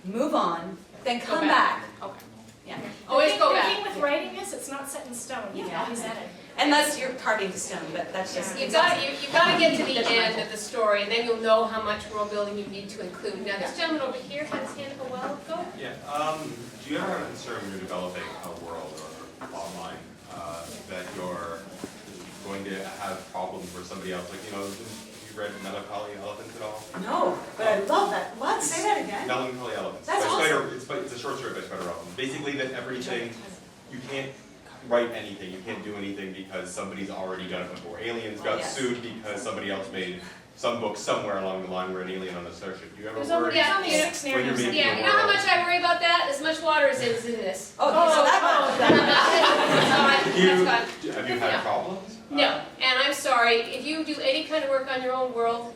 move on, then come back. Okay. Yeah. Always go The back. thing with writing is, it's not set in stone. You can Yeah. always edit. Unless you're carving to stone, but that's just... You've got to get to the end of the story, and then you'll know how much world building you need to include. Now, this gentleman over here had his hand up a while ago. Yeah, do you ever have a concern when you're developing a world or plot line that you're going to have problems where somebody else, like, have you read Melancholy Elephants at all? No, but I love that. What? Say that again. Melancholy Elephants. That's by awesome. Spider, it's a short story by Spider Robin. Basically that everything, you can't write anything, you can't do anything because somebody's already done it before. Aliens got Yes. sued because somebody else made some book somewhere along the line where an alien on a starship. Do you ever There's worry? only Yeah. 6 When you're narratives. making Yeah, you know how much I worry about that? As much water as is in this. Oh, so that That's fine. Have you had problems? No, and I'm sorry, if you do any kind of work on your own world,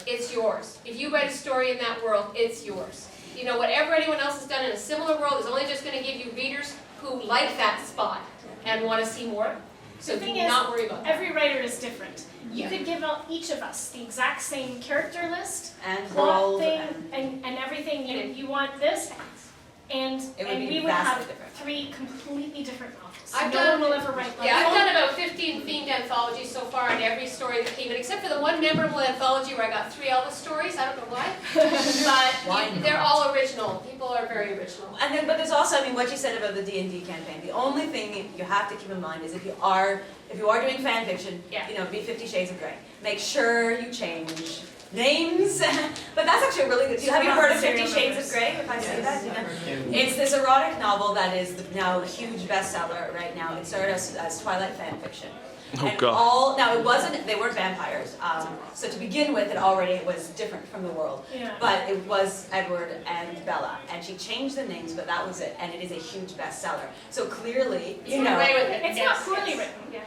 it's yours. If you write a story in that world, it's yours. Whatever anyone else has done in a similar world is only just going to give you readers who like that spot and want to see more. So The do thing is, not worry about that. every writer is different. You Yeah. could give each of us the exact same character list, and plot world thing, and and everything. You want this, and It would be we would vastly have different. 3 completely different novels. I've no done- one will ever write like Yeah, I've that. done about 15 themed anthologies so far, and every story that came in, except for the one memorable anthology where I got 3 Elvis stories. I don't know why, but they're all original. People are very original. And then, but there's also, what you said about the D&D campaign. The only thing you have to keep in mind is if you are doing fan fiction, Yeah. be 50 Shades of Grey. Make sure you change names. But that's actually really good. Have you heard of 50 Shades of Grey? If I say that, it's this erotic novel that is now a huge bestseller right now. It started as Twilight fan fiction. Oh, And God. now it wasn't. They weren't vampires. So to begin with, it already was different from the world. Yeah. But it was Edward and Bella, and she changed the names, but that was it, and it is a huge bestseller. So clearly, You get away with it. It's Yes, not poorly yes. written. Yeah.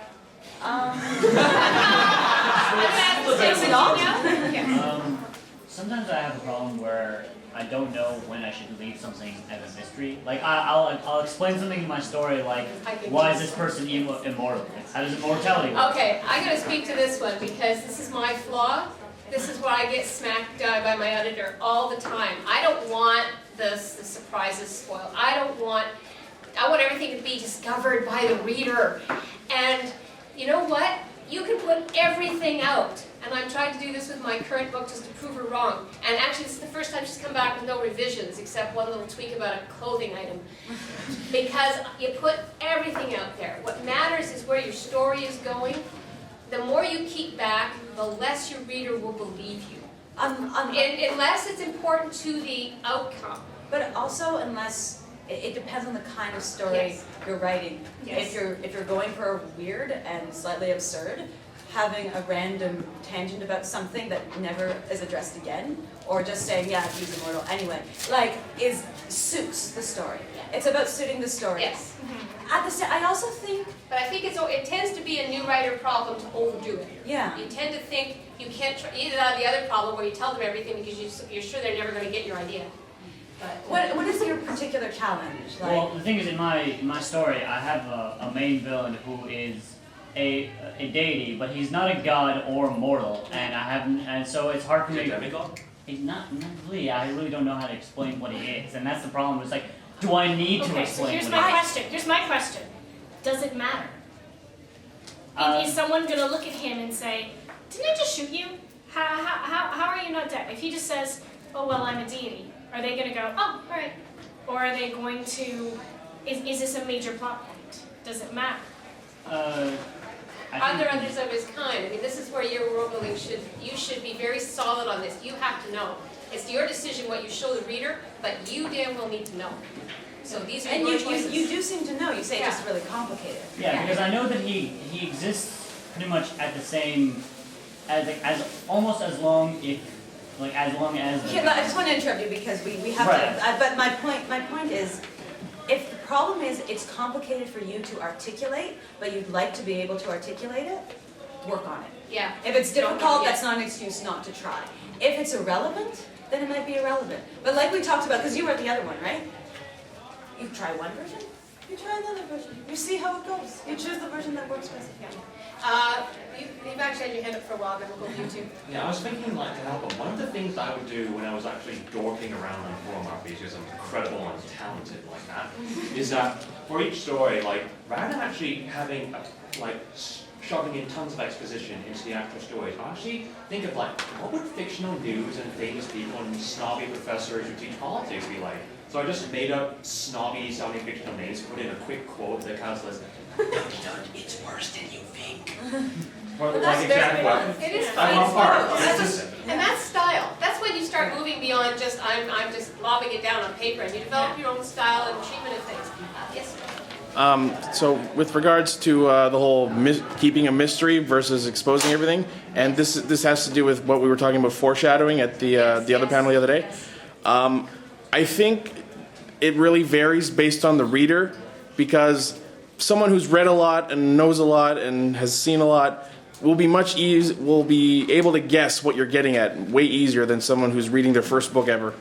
Is it not? Sometimes I have a problem where I don't know when I should leave something as a mystery. Like I'll explain something in my story, like why is this person immortal? How does immortality work? Okay, I'm going to speak to this one because this is my flaw. This is why I get smacked by my editor all the time. I don't want the surprises spoiled. I want everything to be discovered by the reader. And you know what? You can put everything out. And I'm trying to do this with my current book just to prove her wrong. And actually, this is the first time she's come back with no revisions, except one little tweak about a clothing item. Because you put everything out there. What matters is where your story is going. The more you keep back, the less your reader will believe you. Unless it's important to the outcome. But also, unless it depends on the kind of story Yes. you're writing. Yes. If you're going for weird and slightly absurd, having a random tangent about something that never is addressed again, or just saying, yeah, he's immortal anyway, suits the story. It's about suiting the story. Yes. I also think, But I think it tends to be a new writer problem to overdo it. yeah. You tend to think you can't, either that or the other problem where you tell them everything because you're sure they're never going to get your idea. But What is your particular challenge? Well, the thing is, in my story, I have a main villain who is a deity, but he's not a god or mortal, and so it's hard for me. Demigod? He's not really. I really don't know how to explain what he is, and that's the problem. It's like, do I need to Okay, so explain here's what my he is? question. Here's my question. Does it matter? Is Um, someone going to look at him and say, didn't I just shoot you? How are you not dead? If he just says, oh, well, I'm a deity, are they going to go, oh, all right? Or are they going to, is this a major plot point? Does it matter? are there others of his kind? I mean, this is where your world building you should be very solid on this. You have to know. It's your decision what you show the reader, but you damn well need to know. So these are And your you choices. do seem to know, you say it's just really complicated. Yeah, because I know that he exists pretty much at the same as almost as long as Okay, but I just want to interrupt you because we have Right. to, but my point is, if the problem is it's complicated for you to articulate, but you'd like to be able to articulate it, work on it. Yeah. If it's Don't know difficult, yet. that's not an excuse not to try. If it's irrelevant, then it might be irrelevant. But like we talked about, because you were at the other one, right? You try one version, you try another version, you see how it goes. You choose the version that works best. Yeah. You've actually had your hand up for a while, then we'll go to you two. Yeah, I was thinking like to help them. One of the things that I would do when I was actually dorking around on forum RPs, because I'm incredible and talented like that, is that for each story, like rather than actually having shoving in tons of exposition into the actual stories, I actually think of like what would fictional news and famous people and snobby professors who teach politics be like? So I just made up snobby sounding fictional names, put in a quick quote that kind of says, "It's worse than you think." Or But like that's very exactly fun. what It is I'm fun. on par. That's and that's style. That's when you start moving beyond just I'm just lobbing it down on paper, and you develop your own style and treatment of things. Yes. So with regards to the whole keeping a mystery versus exposing everything, and this has to do with what we were talking about foreshadowing at the other panel the other day. I think it really varies based on the reader, because someone who's read a lot and knows a lot and has seen a lot will be able to guess what you're getting at way easier than someone who's reading their first book ever.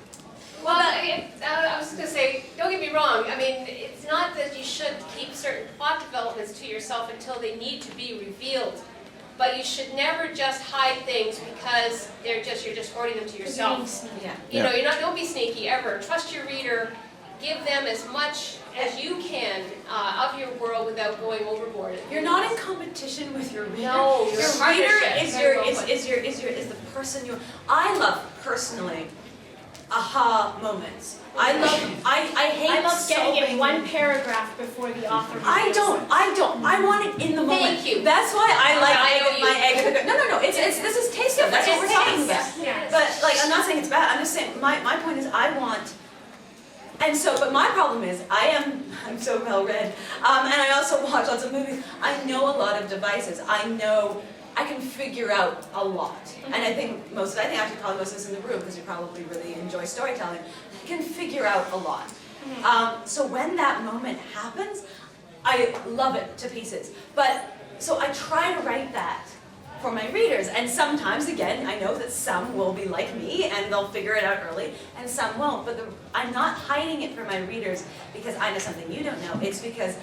Well, I was going to say, don't get me wrong. I mean, it's not that you should keep certain plot developments to yourself until they need to be revealed. But you should never just hide things because you're just hoarding them to yourself. Yeah. You know, don't be sneaky ever. Trust your reader. Give them as much as you can of your world without going overboard. You're not in competition with your reader. No, you're your a reader partnership. is the person you. I love personally aha moments. I hate I love getting solving- in one paragraph before the author. I reveals don't. it. I want it in the moment. Thank you. That's why I like I know my you. egg. No. It's this is taste of. That's what we're It's talking taste. about. Yeah. But like, I'm not saying it's bad. I'm just saying my point is I want. And so, but my problem is I'm so well read, and I also watch lots of movies. I know a lot of devices. I can figure out a lot, and I think actually probably most of us in the room, because you probably really enjoy storytelling, can figure out a lot. So when that moment happens, I love it to pieces. But so I try to write that for my readers, and sometimes, again, I know that some will be like me and they'll figure it out early, and some won't. But I'm not hiding it from my readers because I know something you don't know. It's because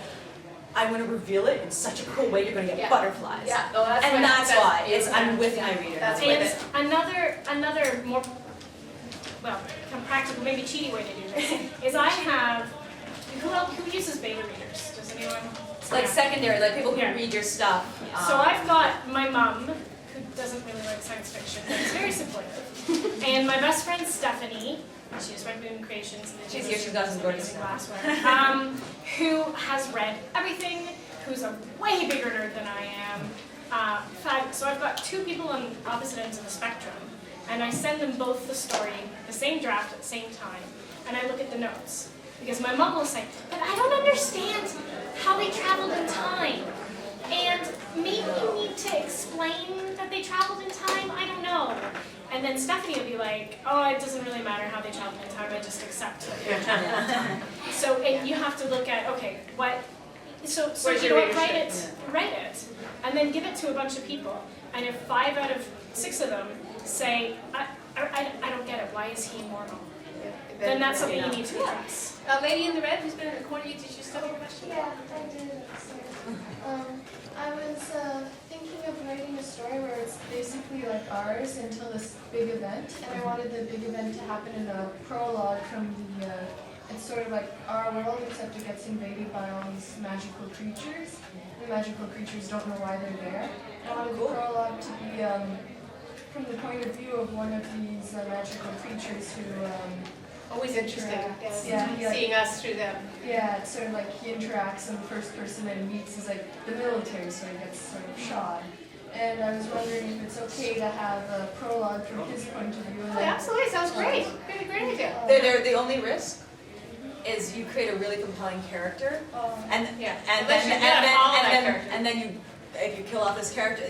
I want to reveal it in such a cool way. You're going to get butterflies. Yeah, no, that's And that's why I'm with yeah, my reader. That's And with it. another more, well, kind of practical, maybe cheaty way to do this is I have, who uses beta readers? Does anyone? It's like secondary, like people who Yeah. read your stuff. So I've got my mom, who doesn't really like science fiction, but is very supportive, and my best friend Stephanie. She's Worldbuilding Creations. And She's here, she's got some gorgeous amazing stuff. glassware. Who has read everything, who's a way bigger nerd than I am. So I've got two people on opposite ends of the spectrum, and I send them both the story, the same draft at the same time, and I look at the notes. Because my mom will say, but I don't understand how they traveled in time. And maybe you need to explain that they traveled in time, I don't know. And then Stephanie will be like, oh, it doesn't really matter how they traveled in time, I just accept that they traveled in time. So and you have to look at, okay, so Where's you your don't write readership? write it, and then give it to a bunch of people. And if 5 out of 6 of them say, I don't get it, why is he immortal? Then that's something you need to address. Lady in the red, who's been in the corner, did you still have a question? Yeah, I did. I was thinking of writing a story where it's basically like ours until this big event, and I wanted the big event to happen in a prologue from the, it's sort of like our world, except it gets invaded by all these magical creatures. The magical creatures don't know why they're there. I wanted the prologue to be from the point of view of one of these magical creatures who Always interesting. interacts. Yeah. Yeah, Seeing us through them. yeah, it's sort of like he interacts, and the first person that he meets is like the military, so he gets sort of shot. And I was wondering if it's okay to have a prologue from his point of view. And Oh, absolutely, sounds great. Great idea. They're the only risk. is you create a really compelling character, and Yeah. and Unless then you and gotta then follow and that then character. and then you if you kill off this character,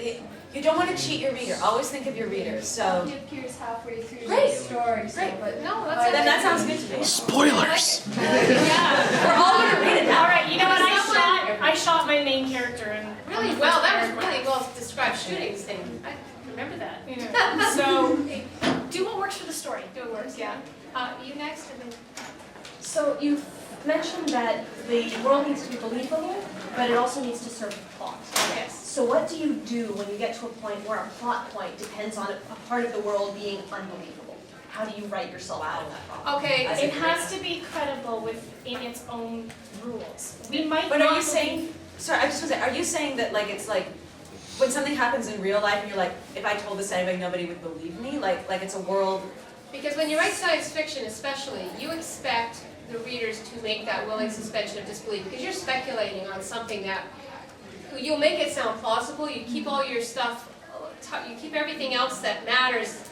you don't want to cheat your reader. Always think of your reader. So It appears halfway through Great. the story, so, Great. but No, by that's then the that sounds end- good to me. Spoilers. Yeah. We're all gonna read it now. All right, you know what? Someone- I shot my main character and Really well, that was really well described shooting thing. I remember that. Yeah. So do what works for the story. Do it works, yeah. You next, and then. So you've mentioned that the world needs to be believable, but it also needs to serve a plot. Yes. So what do you do when you get to a point where a plot point depends on a part of the world being unbelievable? How do you write yourself out of that problem? Okay, That's It has to be credible within its own rules. We might But not are you believe- saying? Sorry, I just want to say, are you saying that like it's like when something happens in real life and you're like, if I told this to anybody, nobody would believe me? Like it's a world. because when you write science fiction especially, you expect the readers to make that willing suspension of disbelief, because you're speculating on something that, you'll make it sound plausible, you keep all your stuff, you keep everything else that matters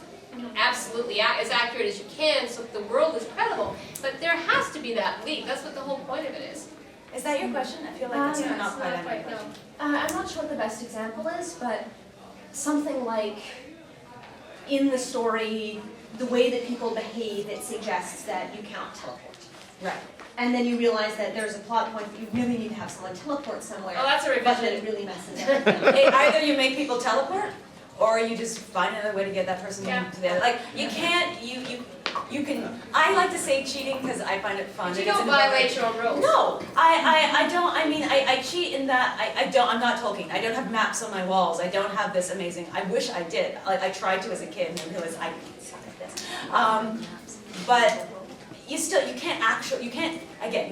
absolutely as accurate as you can, so the world is credible, but there has to be that leap, that's what the whole point of it is. Is that your question? I feel like it's Yeah, not quite Not quite, no. I'm not sure what the best example is, but something like in the story, the way that people behave, it suggests that you cannot teleport. Right. And then you realize that there's a plot point that you really need to have someone teleport somewhere. Oh, that's a But that revision. it really messes everything up. Either you make people teleport, or you just find another way to get that person Yeah. to the other. Like you can't. You can. I like to say cheating because I find it fun. But you It's don't in the book. violate your own rules. No, I don't. I mean, I cheat in that I don't. I'm not Tolkien. I don't have maps on my walls. I don't have this amazing. I wish I did. Like I tried to as a kid and I realized I suck at this. But you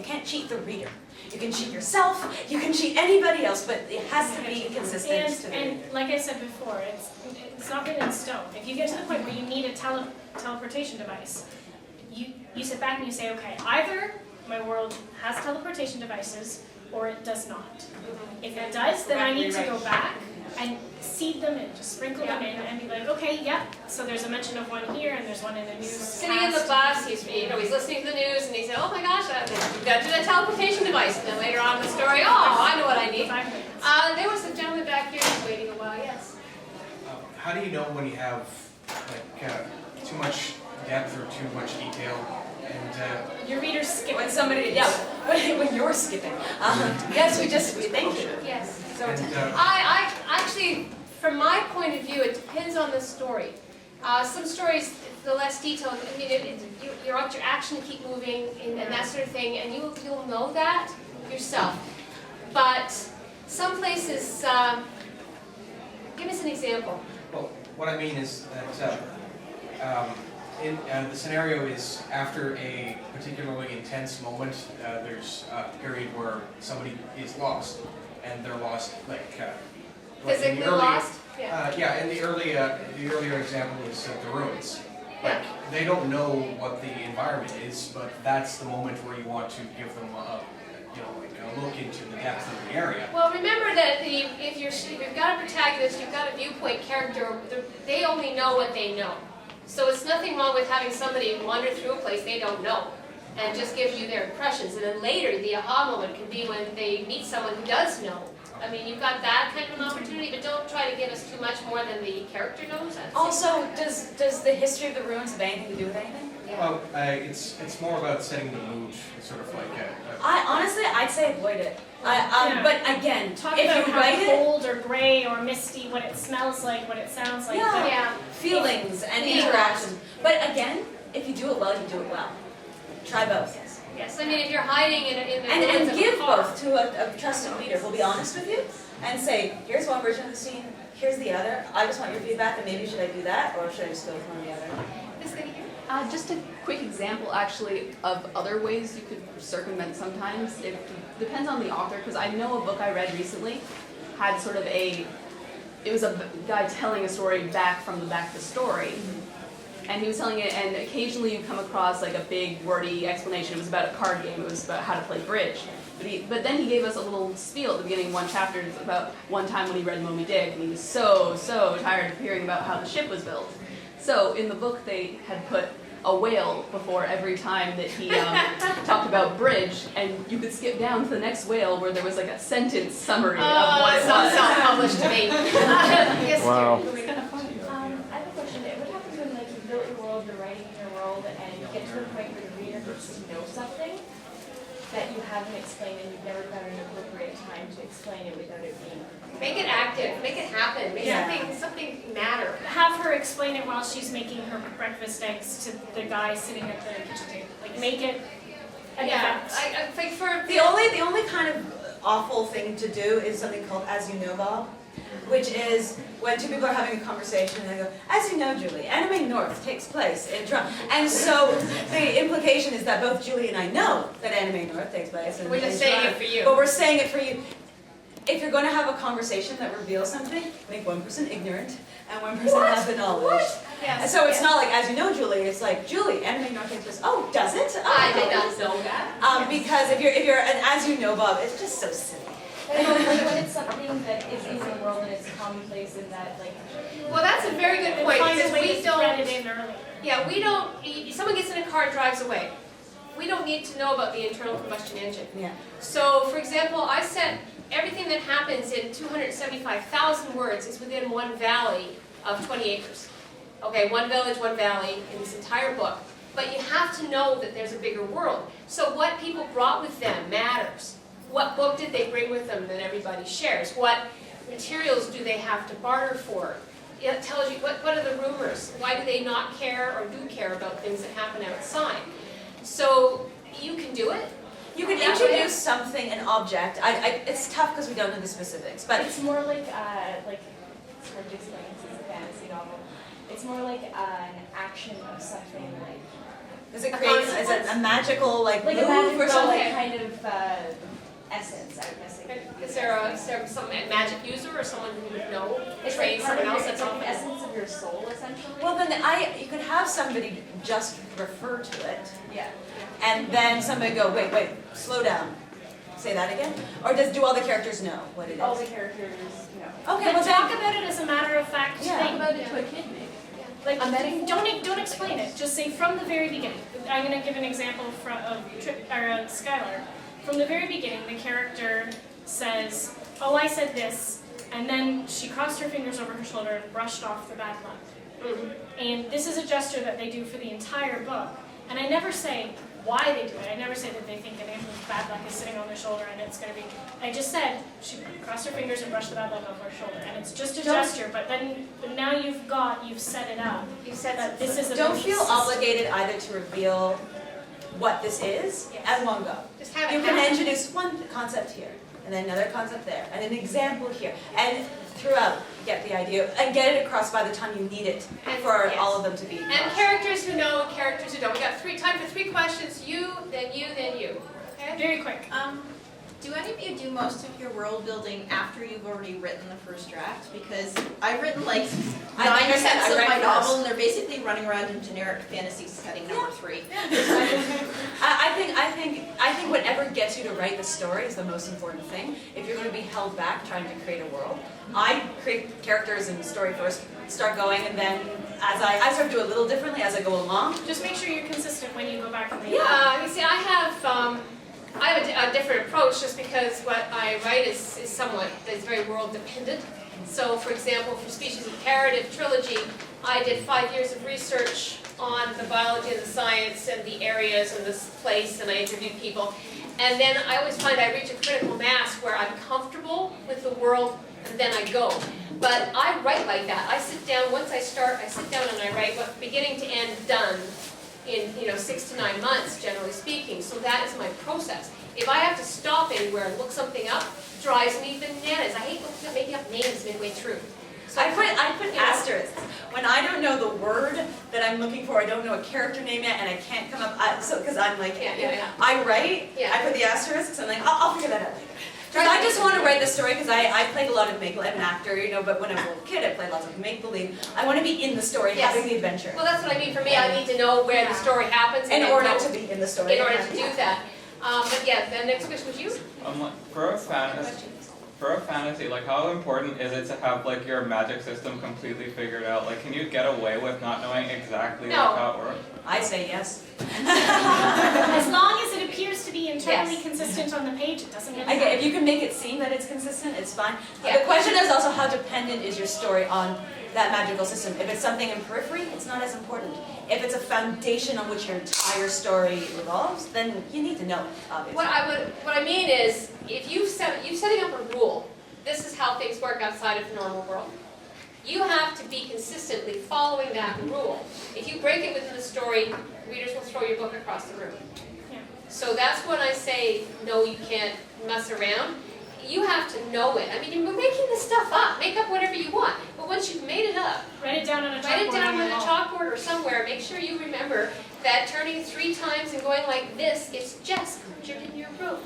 can't cheat the reader. You can cheat yourself. You can cheat anybody else, but it has to be consistent to the reader. And like I said before, it's not written in stone. If you get to the point where you need a teleportation device, you sit back and you say, okay, either my world has teleportation devices or it does not. If it does, then I need to go back and seed them in, just sprinkle them in and be like, okay, yep, so there's a mention of one here and there's one in the news. Sitting in the bus, he's listening to the news, and he said, "Oh my gosh, you've got to do that teleportation device." And then later on in the story, "Oh, I know what I need." 5 minutes. There was a gentleman back here who's waiting a while. Yes. How do you know when you have too much depth or too much detail? And Your readers skip When it. somebody, yeah, when you're skipping. Yes, thank you. Yes. So I actually, from my point of view, it depends on the story. Some stories, the less detailed, I mean, you want your action to keep moving and that sort of thing, and you'll know that yourself. But some places, give us an example. well, what I mean is that the scenario is after a particularly intense moment, there's a period where somebody is lost, and they're lost like in Physically the early, lost? Yeah. yeah, in the earlier example is the ruins. Like they don't know what the environment is, but that's the moment where you want to give them a look into the depth of the area. Well, remember that if you've got a protagonist, you've got a viewpoint character, they only know what they know. So it's nothing wrong with having somebody wander through a place they don't know and just give you their impressions. And then later, the aha moment can be when they meet someone who does know. I mean, you've got that kind of an opportunity, but don't try to give us too much more than the character knows. also, does the history of the ruins have anything to do with anything? Well, it's more about setting the mood, sort of like I'd say avoid it. Yeah. But again, Talk if about you how write it, cold or gray or misty, what it smells like, what it sounds like. Yeah. but- Yeah. feelings and Yeah. interactions. But again, if you do it well, you do it well. Try both. Yes, I mean, if you're hiding in the And ruins of a give car. both to a trusted reader who'll be honest with you and say, here's one version of the scene, here's the other. I just want your feedback, and maybe should I do that or should I just go with one or the other? This thing here. Just a quick example, actually, of other ways you could circumvent sometimes. It depends on the author, because I know a book I read recently had sort of it was a guy telling a story back from the back of the story. And he was telling it, and occasionally you come across like a big wordy explanation. It was about a card game, it was about how to play bridge. But then he gave us a little spiel at the beginning of one chapter about one time when he read Moby Dick, and he was so tired of hearing about how the ship was built. So in the book they had put a whale before every time that he talked about bridge, and you could skip down to the next whale where there was like a sentence summary of what it sounds was. self-published to me. Yes, Wow. Julie. I have a question. What happens when like you built your world, you're writing your world, and you get to the point where the reader gets to know something that you haven't explained and you've never found an appropriate time to explain it without it being... Make it active, make it happen, make Yeah. something matter. Have her explain it while she's making her breakfast eggs to the guy sitting at the kitchen table. Like, make it an Yeah, event. I think for The only kind of awful thing to do is something called as you know, Bob, which is when two people are having a conversation and they go, as you know, Julie, Anime North takes place in Toronto. And so the implication is that both Julie and I know that Anime North takes place in We're just in saying Toronto, it for you. But we're saying it for you. If you're going to have a conversation that reveals something, make one person ignorant and one person have the knowledge. And Yes, so it's yes. not like, as you know, Julie, it's like, Julie, Anime North takes place. Oh, does it? Oh, I did not know that. Because if you're an as you know, Bob, it's just so silly. Like when it's something that is in the world and it's commonplace and that like... Well, that's a very good point, Find a because way we to thread don't, it in early. yeah, we don't, someone gets in a car and drives away. We don't need to know about the internal combustion engine. Yeah. So, for example, I said everything that happens in 275,000 words is within one valley of 20 acres. Okay, one village, one valley in this entire book. But you have to know that there's a bigger world. So what people brought with them matters. What book did they bring with them that everybody shares? What materials do they have to barter for? It tells you what are the rumors? Why do they not care or do care about things that happen outside? So you can do it. You can That way. introduce something, an object. It's tough because we don't know the specifics, but It's more like it's hard to explain, it's a fantasy novel. It's more like an action of something like... does it create is it a magical like Like a move magical or something? like, kind of essence, I would guess. Is there some magic user or someone who would know, It's train like part someone of else your, at it's like the something? essence of your soul, essentially. Well, then you could have somebody just refer to it, Yeah. and then somebody go, wait, slow down. Say that again? Or do all the characters know what it is? All the characters, Okay, But well talk then, about it as a matter of fact Yeah. Talk thing. about it to a kid, maybe. Like, A metaphor? don't explain it. Just say from the very beginning. I'm going to give an example of Skylar. From the very beginning, the character says, "Oh, I said this," and then she crossed her fingers over her shoulder and brushed off the bad luck. And this is a gesture that they do for the entire book. And I never say why they do it. I never say that they think an angel's bad luck is sitting on their shoulder and it's going to be. I just said she crossed her fingers and brushed the bad luck off her shoulder, and it's just a gesture. But now you've set it up. You said That this is a don't piece. feel obligated either to reveal what this is Yes. at one go. Just have You it can happen. introduce one concept here, and then another concept there, and an example here, and throughout get the idea and get it across by the time you need it And- for yes. all of them to be. And across. characters who know and characters who don't. We got time for 3 questions. You, then you, then you. Okay? Very quick. Do any of you do most of your world building after you've already written the first draft? Because I've written like I- like I 9 said, I cents of read my first. novel, and they're basically running around in generic fantasy setting number 3. I think whatever gets you to write the story is the most important thing. If you're going to be held back trying to create a world, I create characters and story first, start going, and then as I sort of do a little differently as I go along. Just make sure you're consistent when you go back and read. You see, I have a different approach just because what I write is very world dependent. So, for example, for Species Imperative Trilogy, I did 5 years of research on the biology and the science and the areas and this place, and I interviewed people. And then I always find I reach a critical mass where I'm comfortable with the world, and then I go. But I write like that. I sit down, once I start, I sit down and I write what beginning to end done in 6 to 9 months, generally speaking. So that is my process. If I have to stop anywhere and look something up, it drives me bananas. I hate making up names midway through. So I put asterisks. When I don't know the word that I'm looking for, I don't know a character name yet, and I can't come up, because I'm like, Yeah. I write, Yeah. I put the asterisks, I'm like, I'll figure that out later. Because I just want to write the story, because I played a lot of make-believe, I'm an actor, but when I was a little kid, I played lots of make-believe. I want to be in the story, Yes. having the adventure, Well, that's what I mean. For me, I need to know where the story happens in then order go. to be in the story. In order to do that. But yeah, the next question was you? For a for a fantasy, like how important is it to have like your magic system completely figured out? Like, can you get away with not knowing exactly like, how it works? I say yes. As long as it appears to be entirely Yes. consistent on the page, it doesn't really Okay, matter. if you can make it seem that it's consistent, it's fine. Yeah. The question is also how dependent is your story on that magical system. If it's something in periphery, it's not as important. If it's a foundation on which your entire story revolves, then you need to know it, obviously. What I mean is, if you setting up a rule, this is how things work outside of the normal world. You have to be consistently following that rule. If you break it within the story, readers will throw your book across the room. Yeah. So that's when I say, no, you can't mess around. You have to know it. I mean, you're making this stuff up. Make up whatever you want. But once you've made it up, Write it down on a chalkboard. write it down on on your a wall. chalkboard or somewhere. Make sure you remember that turning it 3 times and going like this is just conjured in your room.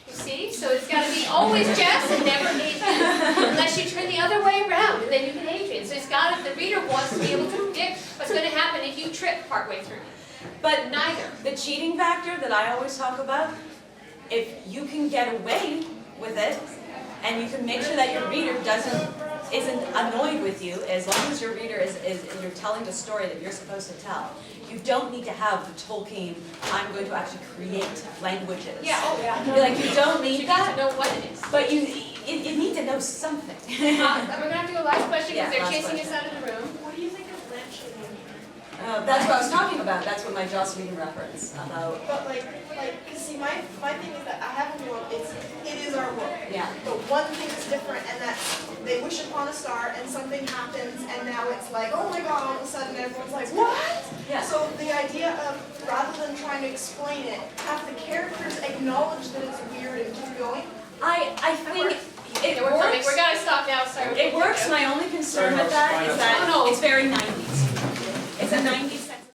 You see? So it's got to be always Jess and never Adrian. Unless you turn the other way around and then you get Adrian. So it's got to, the reader wants to be able to predict what's going to happen if you trip partway through. But Neither. the cheating factor that I always talk about, if you can get away with it, and you can make sure that your reader isn't annoyed with you, as long as your reader is you're telling the story that you're supposed to tell. You don't need to have the Tolkien, I'm going to actually create languages. Yeah, oh yeah. Like, you don't need You that, need to know what it is. but you need to know something. We're going to have to go last question Yeah, because they're last chasing question. us out of the room. What do you think of lampshading? That's what I was talking about. That's what my Joss Whedon reference about. But cause see, my thing is that I have a world, it is our world. Yeah. But one thing is different, and that's they wish upon a star, and something happens, and now it's like, oh my god, all of a sudden everyone's like, what? Yeah. So the idea of, rather than trying to explain it, have the characters acknowledge that it's weird and keep going. I think it We're coming. works. We're going to stop now. Sorry. It works. My only concern with that is that Oh, no. it's very 90s. It's a 90s